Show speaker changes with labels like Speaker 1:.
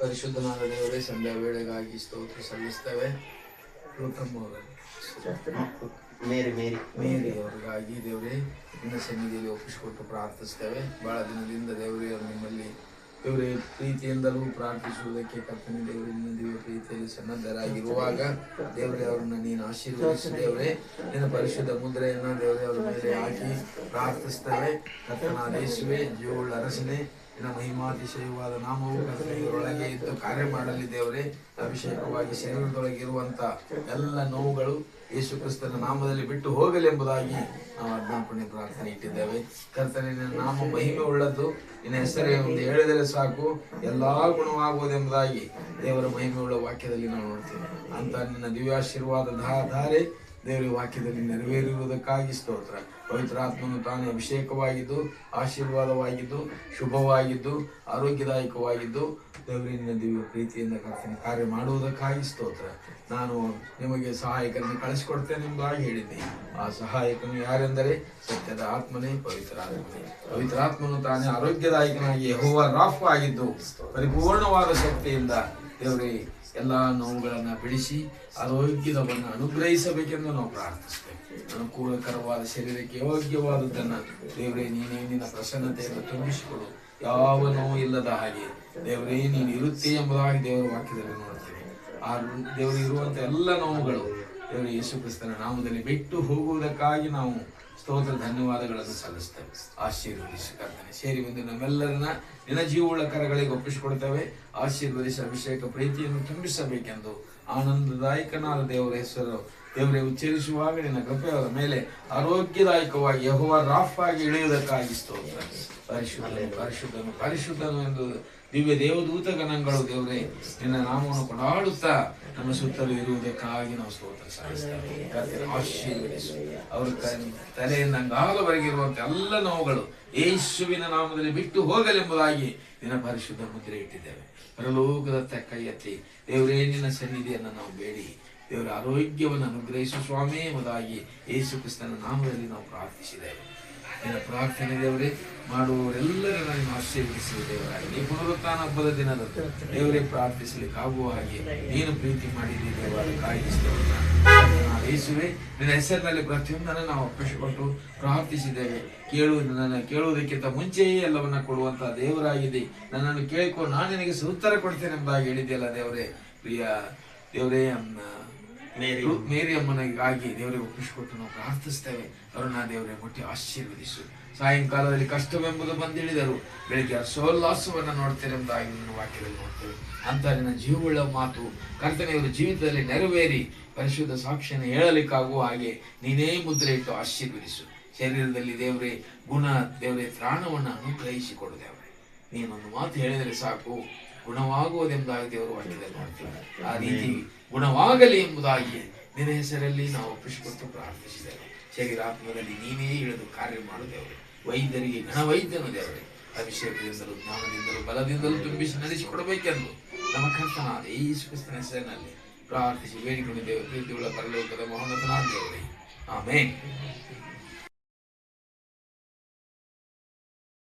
Speaker 1: ಪರಿಶುದ್ಧನಾದ ದೇವರೇ, ಸಂಧ್ಯಾ ವೇಳೆಗಾಗಿ ಸ್ತೋತ್ರ ಸಲ್ಲಿಸ್ತೇವೆ. ಮೇರಿ ಅವರಿಗಾಗಿ ದೇವರೇ ನಿನ್ನ ಸನ್ನಿಧಿಯಲ್ಲಿ ಒಪ್ಪಿಸಿಕೊಟ್ಟು ಪ್ರಾರ್ಥಿಸ್ತೇವೆ. ಬಹಳ ದಿನದಿಂದ ದೇವರೇ ಅವರು ನಿಮ್ಮಲ್ಲಿ ದೇವರೇ ಪ್ರೀತಿಯಿಂದಲೂ ಪ್ರಾರ್ಥಿಸುವುದಕ್ಕೆ ಕರ್ತನೆ ದೇವರೇ ನಿನ್ನ ದಿವ್ಯ ಪ್ರೀತಿಯಲ್ಲಿ ಸನ್ನದ್ಧರಾಗಿರುವಾಗ ದೇವರೇ ಅವರನ್ನು ನೀನು ಆಶೀರ್ವದಿಸಿ ದೇವರೇ ನಿನ್ನ ಪರಿಶುದ್ಧ ಮುದ್ರೆಯನ್ನ ದೇವರೇ ಅವರ ಮೇಲೆ ಹಾಕಿ ಪ್ರಾರ್ಥಿಸ್ತೇವೆ. ಕರ್ತನಾದ ಯೇಸುವೇ, ಜೀವವುಳ್ಳ ಅರಸನೇ, ನಿನ್ನ ಮಹಿಮಾತಿಶಯವಾದ ನಾಮವು ಕರ್ತನೆಯವರೊಳಗೆ ಇದ್ದು ಕಾರ್ಯ ಮಾಡಲಿ ದೇವರೇ. ಅಭಿಷೇಕವಾಗಿ ಶರೀರದೊಳಗೆ ಇರುವಂತ ಎಲ್ಲ ನೋವುಗಳು ಯೇಸು ಕ್ರಿಸ್ತನ ನಾಮದಲ್ಲಿ ಬಿಟ್ಟು ಹೋಗಲಿ ಎಂಬುದಾಗಿ ನಾವು ಆಜ್ಞಾಪನೆ ಪ್ರಾರ್ಥನೆ ಇಟ್ಟಿದ್ದೇವೆ. ಕರ್ತನೆ, ನಿನ್ನ ನಾಮ ಮಹಿಮೆ ಉಳ್ಳದ್ದು, ನಿನ್ನ ಹೆಸರೇ ಒಂದು ಹೇಳಿದರೆ ಸಾಕು ಎಲ್ಲಾ ಗುಣವಾಗುವುದೆಂಬುದಾಗಿ ದೇವರ ಮಹಿಮೆ ಉಳ್ಳ ವಾಕ್ಯದಲ್ಲಿ ನಾವು ನೋಡ್ತೇವೆ. ಅಂತ ನಿನ್ನ ದಿವ್ಯಾಶೀರ್ವಾದ ಧಾರೆ ದೇವರ ವಾಕ್ಯದಲ್ಲಿ ನೆರವೇರುವುದಕ್ಕಾಗಿ ಸ್ತೋತ್ರ. ಪವಿತ್ರಾತ್ಮನು ತಾನೇ ಅಭಿಷೇಕವಾಗಿದ್ದು, ಆಶೀರ್ವಾದವಾಗಿದ್ದು, ಶುಭವಾಗಿದ್ದು, ಆರೋಗ್ಯದಾಯಕವಾಗಿದ್ದು ದೇವರಿನ ದಿವ್ಯ ಪ್ರೀತಿಯಿಂದ ಕರ್ತನೆ ಕಾರ್ಯ ಮಾಡುವುದಕ್ಕಾಗಿ ಸ್ತೋತ್ರ. ನಾನು ನಿಮಗೆ ಸಹಾಯಕರನ್ನು ಕಳಿಸಿಕೊಡ್ತೇನೆ ಎಂಬುದಾಗಿ ಹೇಳಿದ್ದೆ. ಆ ಸಹಾಯಕನು ಯಾರೆಂದರೆ ಸತ್ಯದ ಆತ್ಮನೇ, ಪವಿತ್ರಾತ್ಮನು ತಾನೇ ಆರೋಗ್ಯದಾಯಕನಾಗಿ ಯೆಹೋವ ರಾಫ ಆಗಿದ್ದು ಪರಿಪೂರ್ಣವಾದ ಶಕ್ತಿಯಿಂದ ದೇವರೇ ಎಲ್ಲ ನೋವುಗಳನ್ನ ಬಿಡಿಸಿ ಆರೋಗ್ಯದವನ್ನು ಅನುಗ್ರಹಿಸಬೇಕೆಂದು ನಾವು ಪ್ರಾರ್ಥಿಸ್ತೇವೆ. ಅನುಕೂಲಕರವಾದ ಶರೀರಕ್ಕೆ ಯೋಗ್ಯವಾದದ್ದನ್ನ ದೇವರೇ ನೀನೇ ನಿನ್ನ ಪ್ರಸನ್ನತೆಯನ್ನು ತುಂಬಿಸಿಕೊಡು. ಯಾವ ನೋವು ಇಲ್ಲದ ಹಾಗೆ ದೇವರೇ ನೀನು ಇರುತ್ತೆ ಎಂಬುದಾಗಿ ದೇವರ ವಾಕ್ಯದಲ್ಲಿ ನೋಡ್ತೇವೆ. ಆ ದೇವರು ಇರುವಂತ ಎಲ್ಲ ನೋವುಗಳು ದೇವರ ಯೇಸು ಕ್ರಿಸ್ತನ ನಾಮದಲ್ಲಿ ಬಿಟ್ಟು ಹೋಗುವುದಕ್ಕಾಗಿ ನಾವು ಸ್ತೋತ್ರ ಧನ್ಯವಾದಗಳನ್ನು ಸಲ್ಲಿಸ್ತೇವೆ. ಆಶೀರ್ವದಿಸಿ ಕರ್ತನೆ. ಸೇರಿ ಬಂದು ನಮ್ಮೆಲ್ಲರನ್ನ ನಿನ್ನ ಜೀವವುಳ್ಳ ಕರಗಳಿಗೆ ಒಪ್ಪಿಸಿಕೊಡ್ತೇವೆ. ಆಶೀರ್ವದಿಸಿ ಅಭಿಷೇಕ ಪ್ರೀತಿಯನ್ನು ತುಂಬಿಸಬೇಕೆಂದು ಆನಂದದಾಯಕನಾದ ದೇವರ ಹೆಸರು ದೇವರೇ ಉಚ್ಚರಿಸುವಾಗ ನಿನ್ನ ಕೃಪೆಯವರ ಮೇಲೆ ಆರೋಗ್ಯದಾಯಕವಾಗಿ ಯೆಹೋವ ರಾಫ್ ಆಗಿ ಇಳಿಯುವುದಕ್ಕಾಗಿ ಸ್ತೋತ್ರ. ಪರಿಶುದ್ಧನು ಪರಿಶುದ್ಧನು ಪರಿಶುದ್ಧನು ಎಂದು ದಿವ್ಯ ದೇವದೂತ ಗಣಗಳು ದೇವರೇ ನಿನ್ನ ನಾಮವನ್ನು ಕೊಂಡಾಡುತ್ತಾ ನಮ್ಮ ಸುತ್ತಲೂ ಇರುವುದಕ್ಕಾಗಿ ನಾವು ಸ್ತೋತ್ರ ಸಲ್ಲಿಸ್ತೇವೆ. ಆಶೀರ್ವದಿಸು. ಅವರ ತಲೆಯಿಂದ ಅಂಗಾಲವರೆಗೆ ಇರುವಂತ ಎಲ್ಲ ನೋವುಗಳು ಯೇಸುವಿನ ನಾಮದಲ್ಲಿ ಬಿಟ್ಟು ಹೋಗಲೆಂಬುದಾಗಿ ನಿನ್ನ ಪರಿಶುದ್ಧ ಮುದ್ರೆ ಇಟ್ಟಿದ್ದೇವೆ. ಪರಲೋಕದತ್ತ ಕೈ ಎತ್ತಿ ದೇವರೇ ನಿನ್ನ ಸನ್ನಿಧಿಯನ್ನು ನಾವು ಬೇಡಿ ದೇವರ ಆರೋಗ್ಯವನ್ನು ಅನುಗ್ರಹಿಸು ಸ್ವಾಮಿ ಎಂಬುದಾಗಿ ಯೇಸು ಕ್ರಿಸ್ತನ ನಾಮದಲ್ಲಿ ನಾವು ಪ್ರಾರ್ಥಿಸಿದ್ದೇವೆ. ನಿನ್ನ ಪ್ರಾರ್ಥನೆ ದೇವರೇ ಮಾಡುವವರೆಲ್ಲರನ್ನ ನೀನು ಆಶೀರ್ವದಿಸುವ ದೇವರಾಗಿ ಈ ಪುನರುತ್ಥಾನ ಹಬ್ಬದ ದಿನದಂದು ದೇವರೇ ಪ್ರಾರ್ಥಿಸಲಿಕ್ಕೆ ಆಗುವ ಹಾಗೆ ನೀನು ಪ್ರೀತಿ ಮಾಡಿದ್ದೀ ದೇವರ ಕಾಯಿಸ್ತೇವೆ. ಯೇಸುವೆ, ನಿನ್ನ ಹೆಸರಿನಲ್ಲಿ ಪ್ರತಿಯೊಂದನ್ನು ನಾವು ಒಪ್ಪಿಸಿಕೊಂಡು ಪ್ರಾರ್ಥಿಸಿದ್ದೇವೆ. ಕೇಳುವುದಕ್ಕಿಂತ ಮುಂಚೆಯೇ ಎಲ್ಲವನ್ನ ಕೊಡುವಂತಹ ದೇವರಾಗಿದೆ. ನನ್ನನ್ನು ಕೇಳಿಕೊ, ನಾನು ನಿನಗೆ ಉತ್ತರ ಕೊಡ್ತೇನೆ ಎಂಬುದಾಗಿ ಹೇಳಿದೆಯಲ್ಲ ದೇವರೇ. ಪ್ರಿಯ ದೇವರೇ, ಮೇರಿ ಅಮ್ಮನಿಗಾಗಿ ದೇವರಿಗೆ ಒಪ್ಪಿಸಿಕೊಟ್ಟು ನಾವು ಪ್ರಾರ್ಥಿಸ್ತೇವೆ. ಅವರನ್ನ ದೇವರೇ ಮುಟ್ಟಿ ಆಶೀರ್ವದಿಸು. ಸಾಯಂಕಾಲದಲ್ಲಿ ಕಷ್ಟವೆಂಬುದು ಬಂದಿಳಿದರು, ಬೆಳಿಗ್ಗೆ ಸೋಲ್ಲಾಸವನ್ನು ನೋಡ್ತೇನೆ ಎಂಬುದಾಗಿ ನನ್ನ ವಾಕ್ಯದಲ್ಲಿ ನೋಡ್ತೇವೆ. ಅಂತ ನಿನ್ನ ಜೀವವುಳ್ಳ ಮಾತು ಕರ್ತನೆಯವರ ಜೀವಿತದಲ್ಲಿ ನೆರವೇರಿ ಪರಿಶುದ್ಧ ಸಾಕ್ಷಿಯನ್ನು ಹೇಳಲಿಕ್ಕಾಗುವ ಹಾಗೆ ನೀನೇ ಮುದ್ರೆ ಇಟ್ಟು ಆಶೀರ್ವದಿಸು. ಶರೀರದಲ್ಲಿ ದೇವರೇ ಗುಣ ದೇವರೇ ತ್ರಾಣವನ್ನು ಅನುಗ್ರಹಿಸಿಕೊಡು ದೇವರೇ. ನೀನೊಂದು ಮಾತು ಹೇಳಿದರೆ ಸಾಕು ಗುಣವಾಗುವುದೆಂಬುದಾಗಿ ದೇವರ ವಾಕ್ಯದಲ್ಲಿ ನೋಡ್ತೇವೆ. ಆ ರೀತಿ ಗುಣವಾಗಲಿ ಎಂಬುದಾಗಿ ನಿನ್ನ ಹೆಸರಲ್ಲಿ ನಾವು ಒಪ್ಪಿಸಿಕೊಟ್ಟು ಪ್ರಾರ್ಥಿಸಿದ್ದೇವೆ. ಶರೀರಾತ್ಮದಲ್ಲಿ ನೀನೇ ಇಳಿದು ಕಾರ್ಯ ಮಾಡುತ್ತೇವೆ. ವೈದ್ಯರಿಗೆ ಗಣವೈದ್ಯನು ದೇವರೇ ಅಭಿಷೇಕದಿಂದಲೂ ಜ್ಞಾನದಿಂದಲೂ ಬಲದಿಂದಲೂ ತುಂಬಿಸಿ ನಡೆಸಿಕೊಡಬೇಕೆಂದು ನಮ್ಮ ಕರ್ತನಾದ ಯೇಸು ಕ್ರಿಸ್ತನ ಹೆಸರಿನಲ್ಲಿ ಪ್ರಾರ್ಥಿಸಿ ಬೇಡಿಕೊಂಡಿದ್ದೇವೆ. ಪ್ರೀತಿಯುಳ್ಳ ಪರಲೋಕದ ಮಹೋನ್ನತನಾದ ದೇವರೇ, ಆಮೆನ್.